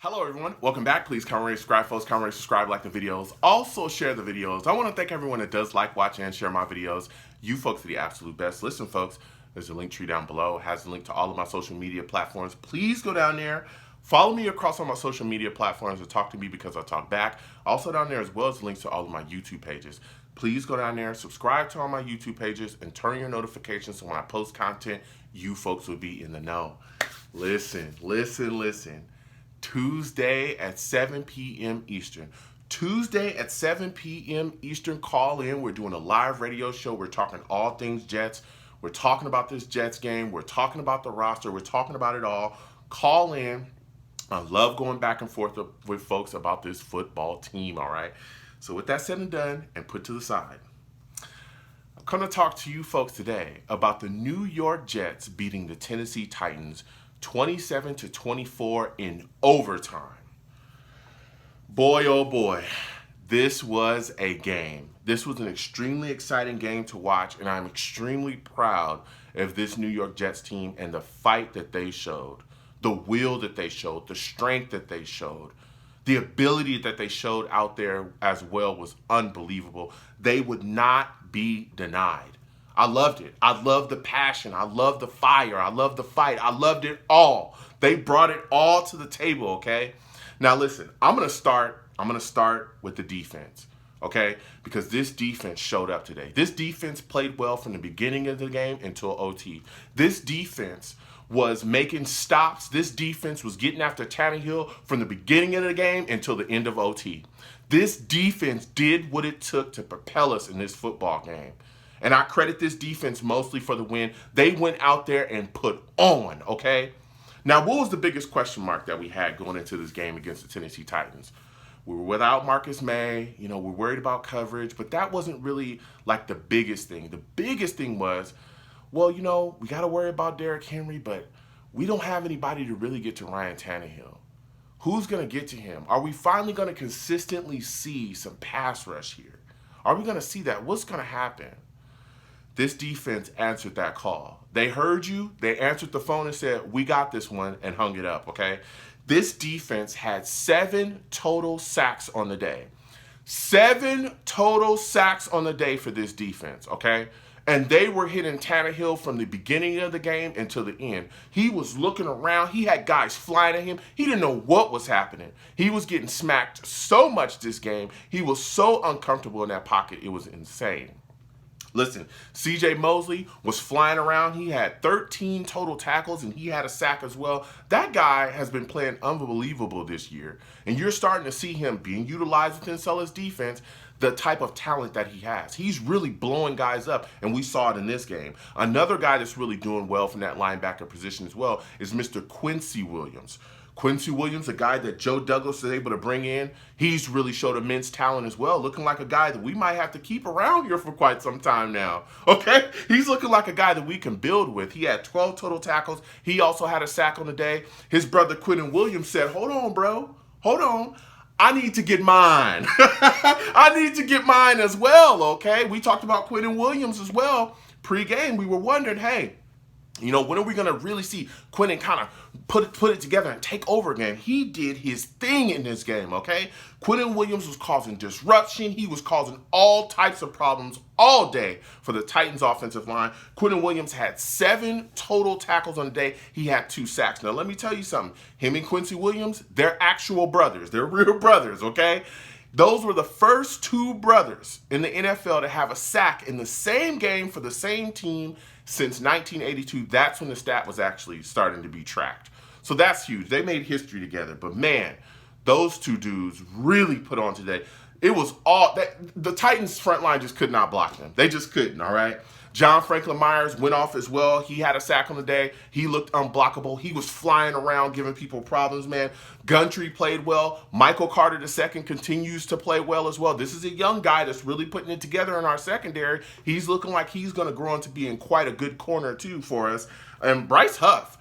Hello everyone, welcome back. Please comment, rate, subscribe, folks. Comment, rate, subscribe, like the videos. Also share the videos. I want to thank everyone that does like, watch, and share my videos. You folks are the absolute best. Listen folks, there's a link tree down below. It has a link to all of my social media platforms. Please go down there. Follow me across all my social media platforms and talk to me because I talk back. Also down there as well as links to all of my YouTube pages. Please go down there, subscribe to all my YouTube pages, and turn your notifications so when I post content, you folks will be in the know. Listen. Tuesday at 7 p.m. Eastern. Tuesday at 7 p.m. Eastern, call in. We're doing a live radio show. We're talking all things Jets. We're talking about this Jets game. We're talking about the roster. We're talking about it all. Call in. I love going back and forth with folks about this football team, all right? So with that said and done and put to the side, I'm going to talk to you folks today about the New York Jets beating the Tennessee Titans 27-24 in overtime. Boy, oh boy, this was a game. This was an extremely exciting game to watch, and I'm extremely proud of this New York Jets team and the fight that they showed, the will that they showed, the strength that they showed, the ability that they showed out there as well was unbelievable. They would not be denied. I loved it. I loved the passion. I loved the fire. I loved the fight. I loved it all. They brought it all to the table, okay? Now listen, I'm going to start with the defense, okay? Because this defense showed up today. This defense played well from the beginning of the game until OT. This defense was making stops. This defense was getting after Tannehill from the beginning of the game until the end of OT. This defense did what it took to propel us in this football game. And I credit this defense mostly for the win. They went out there and put on, okay? Now, what was the biggest question mark that we had going into this game against the Tennessee Titans? We were without Marcus May. We're worried about coverage, but that wasn't really like the biggest thing. The biggest thing was, well, we got to worry about Derrick Henry, but we don't have anybody to really get to Ryan Tannehill. Who's going to get to him? Are we finally going to consistently see some pass rush here? Are we going to see that? What's going to happen? This defense answered that call. They heard you, they answered the phone and said, we got this one, and hung it up, okay? This defense had 7 total sacks on the day. 7 total sacks on the day for this defense, okay? And they were hitting Tannehill from the beginning of the game until the end. He was looking around. He had guys flying at him. He didn't know what was happening. He was getting smacked so much this game. He was so uncomfortable in that pocket. It was insane. Listen, C.J. Mosley was flying around. He had 13 total tackles, and he had a sack as well. That guy has been playing unbelievable this year, and you're starting to see him being utilized within Sellers' defense, the type of talent that he has. He's really blowing guys up, and we saw it in this game. Another guy that's really doing well from that linebacker position as well is Mr. Quincy Williams. Quincy Williams, a guy that Joe Douglas was able to bring in, he's really showed immense talent as well, looking like a guy that we might have to keep around here for quite some time now, okay? He's looking like a guy that we can build with. He had 12 total tackles. He also had a sack on the day. His brother Quentin Williams said, hold on, bro, hold on. I need to get mine. I need to get mine as well, okay? We talked about Quentin Williams as well. Pre-game, we were wondering, hey, when are we going to really see Quentin kind of put it together and take over again? He did his thing in this game, okay? Quentin Williams was causing disruption. He was causing all types of problems all day for the Titans offensive line. Quentin Williams had 7 total tackles on the day. He had 2 sacks. Now, let me tell you something. Him and Quincy Williams, they're actual brothers. They're real brothers, okay? Those were the first 2 brothers in the NFL to have a sack in the same game for the same team since 1982. That's when the stat was actually starting to be tracked. So that's huge. They made history together. But man, those 2 dudes really put on today. It was all that the Titans front line just could not block them. They just couldn't, all right? John Franklin Myers went off as well. He had a sack on the day. He looked unblockable. He was flying around giving people problems, man. Gundry played well. Michael Carter II continues to play well as well. This is a young guy that's really putting it together in our secondary. He's looking like he's going to grow into being quite a good corner, too, for us. And Bryce Huff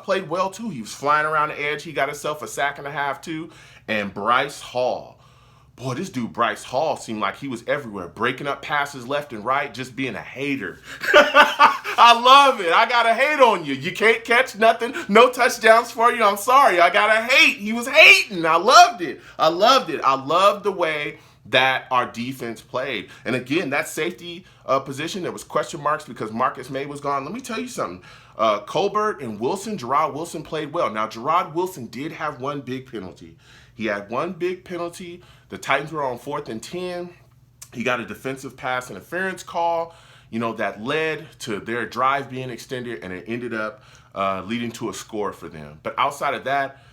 played well, too. He was flying around the edge. He got himself a sack and a half, too. And Bryce Hall. Boy, this dude Bryce Hall seemed like he was everywhere, breaking up passes left and right, just being a hater. I love it. I gotta hate on you. You can't catch nothing. No touchdowns for you. I'm sorry. I gotta hate. He was hating. I loved it. I loved it. I loved the way that our defense played. And again, that safety position, there was question marks because Marcus May was gone. Let me tell you something. Colbert and Wilson, Gerard Wilson played well. Now, Gerard Wilson did have one big penalty. He had one big penalty. The Titans were on 4th and 10. He got a defensive pass interference call, that led to their drive being extended, and it ended up leading to a score for them. But outside of that,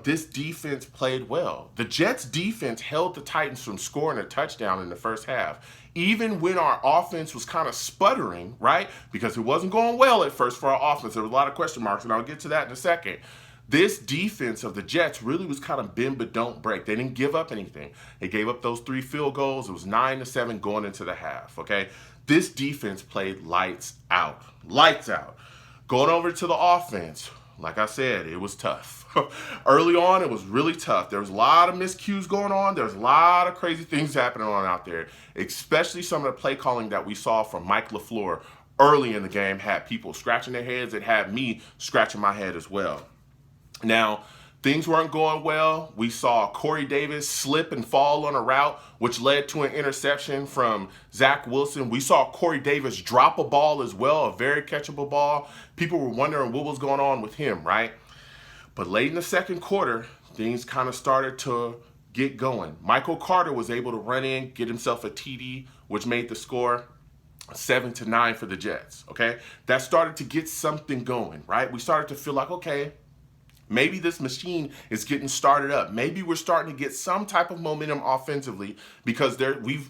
this defense played well. The Jets defense held the Titans from scoring a touchdown in the first half. Even when our offense was kind of sputtering, right? Because it wasn't going well at first for our offense. There was a lot of question marks, and I'll get to that in a second. This defense of the Jets really was kind of bend but don't break. They didn't give up anything. They gave up those 3 field goals. It was 9-7 going into the half, okay? This defense played lights out. Lights out. Going over to the offense, like I said, it was tough. Early on, it was really tough. There was a lot of miscues going on. There was a lot of crazy things happening on out there, especially some of the play calling that we saw from Mike LaFleur early in the game had people scratching their heads. It had me scratching my head as well. Now, things weren't going well. We saw Corey Davis slip and fall on a route, which led to an interception from Zack Wilson. We saw Corey Davis drop a ball as well, a very catchable ball. People were wondering what was going on with him, right? But late in the second quarter, things kind of started to get going. Michael Carter was able to run in, get himself a TD, which made the score 7-9 for the Jets, okay? That started to get something going, right? We started to feel like, okay, maybe this machine is getting started up. Maybe we're starting to get some type of momentum offensively because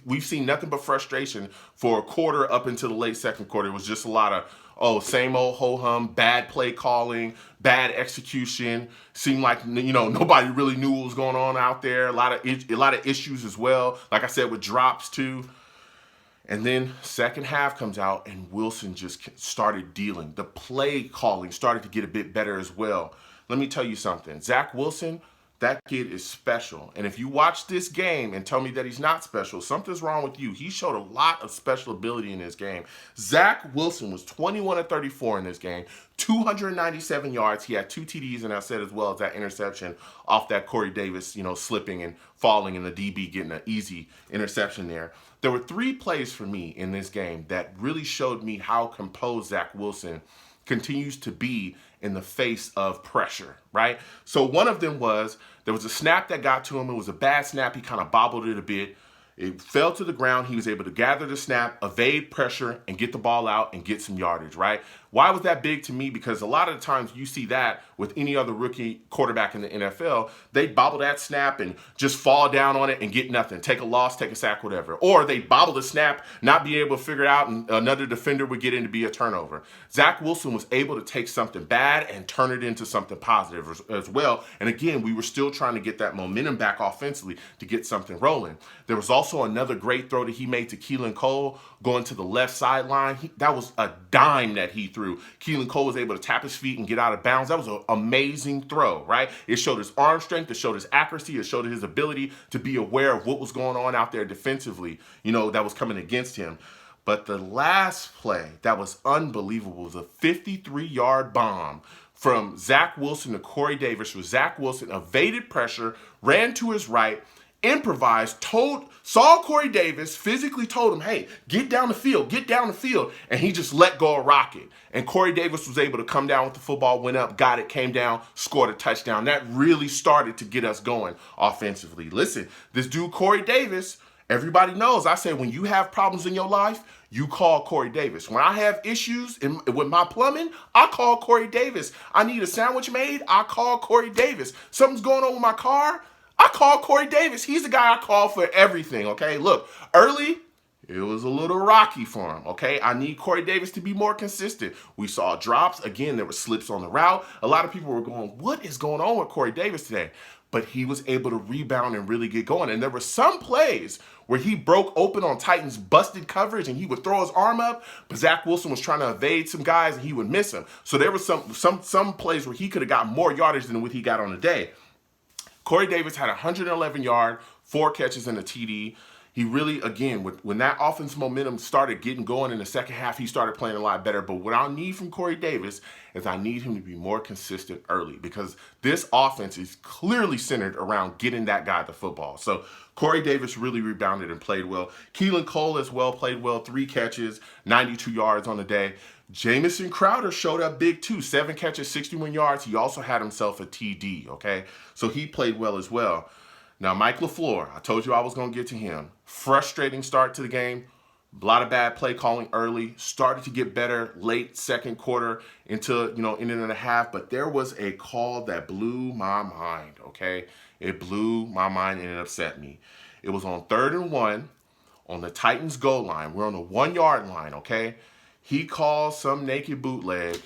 we've seen nothing but frustration for a quarter up into the late second quarter. It was just a lot of, same old ho-hum, bad play calling, bad execution. Seemed like, nobody really knew what was going on out there. A lot of issues as well. Like I said, with drops too. And then second half comes out and Wilson just started dealing. The play calling started to get a bit better as well. Let me tell you something. Zack Wilson, that kid is special. And if you watch this game and tell me that he's not special, something's wrong with you. He showed a lot of special ability in this game. Zack Wilson was 21-34 in this game, 297 yards. He had 2 TDs, and I said as well as that interception off that Corey Davis, slipping and falling, and the DB getting an easy interception there. There were 3 plays for me in this game that really showed me how composed Zack Wilson continues to be in the face of pressure, right? So one of them was, there was a snap that got to him. It was a bad snap. He kind of bobbled it a bit. It fell to the ground. He was able to gather the snap, evade pressure, and get the ball out and get some yardage, right? Why was that big to me? Because a lot of the times you see that with any other rookie quarterback in the NFL, they bobble that snap and just fall down on it and get nothing. Take a loss, take a sack, whatever. Or they bobble the snap, not be able to figure it out, and another defender would get in to be a turnover. Zack Wilson was able to take something bad and turn it into something positive as well. And again, we were still trying to get that momentum back offensively to get something rolling. There was also another great throw that he made to Keelan Cole going to the left sideline. That was a dime that he threw. Keelan Cole was able to tap his feet and get out of bounds. That was an amazing throw, right? It showed his arm strength. It showed his accuracy. It showed his ability to be aware of what was going on out there defensively, that was coming against him. But the last play that was unbelievable was a 53-yard bomb from Zack Wilson to Corey Davis, where Zack Wilson evaded pressure, ran to his right, improvised, saw Corey Davis, physically told him, hey, get down the field, and he just let go of rocket. And Corey Davis was able to come down with the football, went up, got it, came down, scored a touchdown. That really started to get us going offensively. Listen, this dude Corey Davis, everybody knows, I say when you have problems in your life, you call Corey Davis. When I have issues with my plumbing, I call Corey Davis. I need a sandwich made, I call Corey Davis. Something's going on with my car, I call Corey Davis. He's the guy I call for everything, okay? Look, early, it was a little rocky for him, okay? I need Corey Davis to be more consistent. We saw drops. Again, there were slips on the route. A lot of people were going, what is going on with Corey Davis today? But he was able to rebound and really get going. And there were some plays where he broke open on Titans' busted coverage and he would throw his arm up, but Zack Wilson was trying to evade some guys and he would miss him. So there were some plays where he could have got more yardage than what he got on the day. Corey Davis had 111 yards, 4 catches, and a TD. He really, again, when that offense momentum started getting going in the second half, he started playing a lot better. But what I need from Corey Davis is I need him to be more consistent early, because this offense is clearly centered around getting that guy the football. So Corey Davis really rebounded and played well. Keelan Cole as well played well, 3 catches, 92 yards on the day. Jamison Crowder showed up big too, 7 catches, 61 yards. He also had himself a TD, okay? So he played well as well. Now, Mike LaFleur, I told you I was going to get to him. Frustrating start to the game. A lot of bad play calling early. Started to get better late second quarter into, ending in a half. But there was a call that blew my mind, okay? It blew my mind and it upset me. It was on 3rd and 1 on the Titans goal line. We're on the 1-yard line, okay? He calls some naked bootleg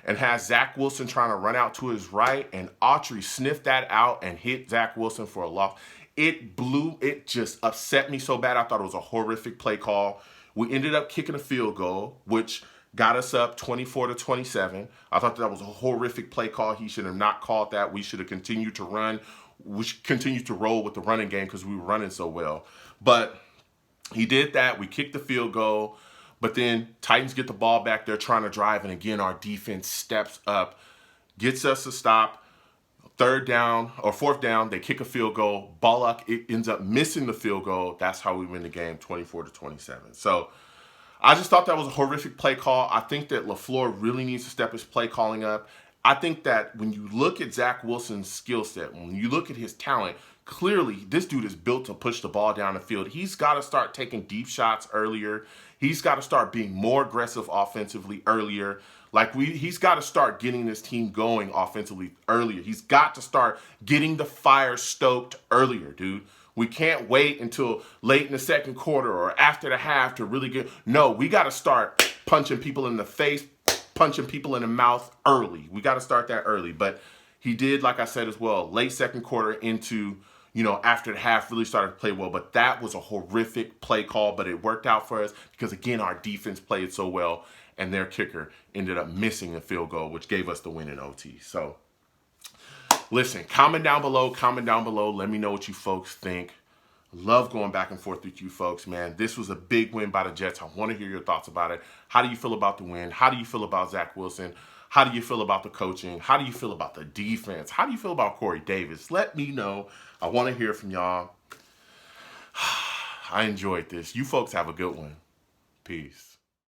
and has Zack Wilson trying to run out to his right, and Autry sniffed that out and hit Zack Wilson for a loss. It just upset me so bad. I thought it was a horrific play call. We ended up kicking a field goal, which got us up 24-27. I thought that was a horrific play call. He should have not called that. We should have continued to run. We should continue to roll with the running game because we were running so well. But he did that. We kicked the field goal. But then Titans get the ball back. They're trying to drive. And again, our defense steps up, gets us to stop. 4th down, they kick a field goal. Bullock ends up missing the field goal. That's how we win the game, 24-27. So I just thought that was a horrific play call. I think that LaFleur really needs to step his play calling up. I think that when you look at Zack Wilson's skill set, when you look at his talent, clearly this dude is built to push the ball down the field. He's got to start taking deep shots earlier. He's got to start being more aggressive offensively earlier. He's got to start getting this team going offensively earlier. He's got to start getting the fire stoked earlier, dude. We can't wait until late in the second quarter or after the half to really get. No, we got to start punching people in the face, punching people in the mouth early. We got to start that early. But he did, like I said as well, late second quarter into, after the half really started to play well. But that was a horrific play call, but it worked out for us because, again, our defense played so well, and their kicker ended up missing a field goal, which gave us the win in OT. So, listen, comment down below. Let me know what you folks think. Love going back and forth with you folks, man. This was a big win by the Jets. I want to hear your thoughts about it. How do you feel about the win? How do you feel about Zack Wilson? How do you feel about the coaching? How do you feel about the defense? How do you feel about Corey Davis? Let me know. I want to hear from y'all. I enjoyed this. You folks have a good one. Peace.